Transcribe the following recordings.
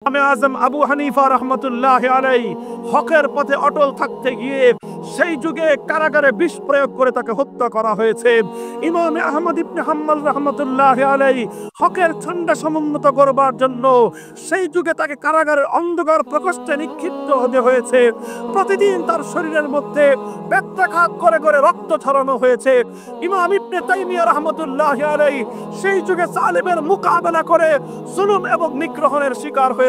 ইমামে আজম আবু হানিফা রহমতুল্লাহ আলাইহি হকের পথে অটল থাকতে গিয়ে সেই যুগে কারাগারে বিষ প্রয়োগ করে তাকে হত্যা করা হয়েছে। ইমামে আহমদ ইবনে হাম্বল রহমতুল্লাহ আলাইহি হকের ঝান্ডা সমুন্নত করবার জন্য সেই যুগে তাকে কারাগারের অন্ধকার প্রকোষ্ঠে নিক্ষিপ্ত হতে হয়েছে। প্রতিদিন তার শরীরের মধ্যে ব্যথাঘাত করে করে রক্ত ঝরানো হয়েছে। ইমাম ইবনে তাইমিয়া রহমতুল্লাহ আলাইহি সেই যুগে জালিমের মোকাবেলা করে জুলুম এবং নিগ্রহের শিকার হয়েছেন।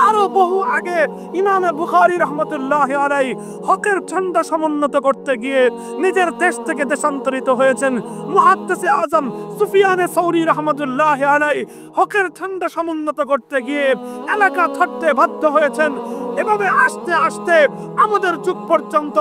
আরো বহু আগে ইমামে বুখারী রহমতুল্লাহ আলাইহি হকের ঝান্ডা সমুন্নত করতে গিয়ে নিজের দেশ থেকে দেশান্তরিত হয়েছেন। মুহাদ্দিসে আজম সুফিয়ানে সৌরি রহমতুল্লাহ আলাইহি হকের ঝান্ডা সমুন্নত করতে গিয়ে এলাকা ছাড়তে বাধ্য হয়েছেন। এভাবে আস্তে আস্তে আমাদের যুগ পর্যন্ত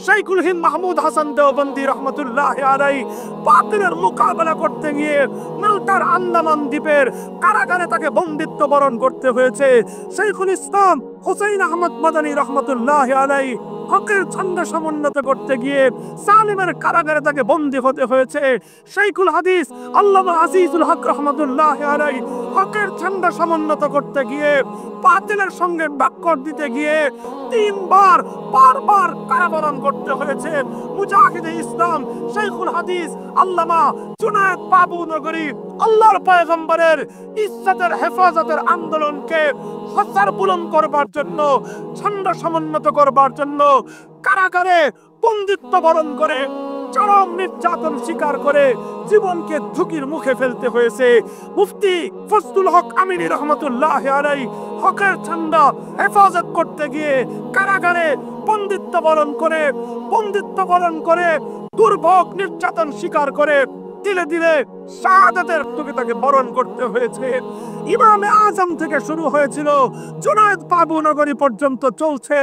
শাইখুল হিন্দ মাহমুদ হাসান দেওবন্দি রহমতুল্লাহ আলাইহি বাতিলের মোকাবেলা করতে গিয়ে মাল্টার আন্দামান দ্বীপের কারাগারে তাকে বন্দিত্ব বরণ করতে হয়েছে। শাইখুল ইসলাম হুসাইন আহমদ মাদানী রহমতুল্লাহ আলাইহি হকের ঝান্ডা সমুন্নত করতে গিয়ে সালিমের কারাগারে তাকে বন্দী হতে হয়েছে। শাইখুল হাদিস আল্লামা আজিজুল হক রহমতুল্লাহ আলাইহি হকের ঝান্ডা সমুন্নত করতে গিয়ে বাতিলের সঙ্গে বাক্কর দিতে গিয়ে তিনবার বারবার কারাবরণ করতে হয়েছে। মুজাহিদে ইসলাম শাইখুল হাদিস আল্লামা জুনায়েদ বাবু নগরী আল্লাহর পয়গম্বরের ইজ্জতের হেফাজতের আন্দোলনকে হসার বুলন্দ করবার জন্য, ঝান্ডা সমুন্নত করবার জন্য কারাগারে বন্দিত্ব বরণ করে চরম নির্যাতন স্বীকার করে জীবনকে ঝুঁকির মুখে ফেলতে হয়েছে। মুফতি ফজলুল হক আমিনী রহমতুল্লাহ আলাইহি হকের ঝান্ডা হেফাজত করতে গিয়ে কারাগারে বন্দিত্ব বরণ করে দুর্ভোগ নির্যাতন স্বীকার করে দিলে দিলে শাহাদাতের তোকে তাকে বরণ করতে হয়েছে। ইমামে আজম থেকে শুরু হয়েছিল, জুনায়েদ বাবু নগরী পর্যন্ত চলছে।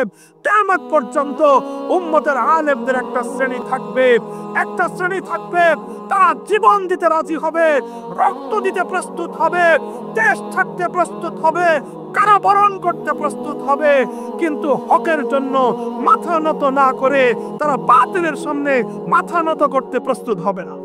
কিয়ামত পর্যন্ত উম্মতের আলেমদের একটা শ্রেণী থাকবে তারা জীবন দিতে রাজি হবে, রক্ত দিতে প্রস্তুত হবে, দেশ ছাড়তে প্রস্তুত হবে, কারাবরণ করতে প্রস্তুত হবে, কিন্তু হকের জন্য মাথা নত না করে তারা বাতিলের সামনে মাথা নত করতে প্রস্তুত হবে না।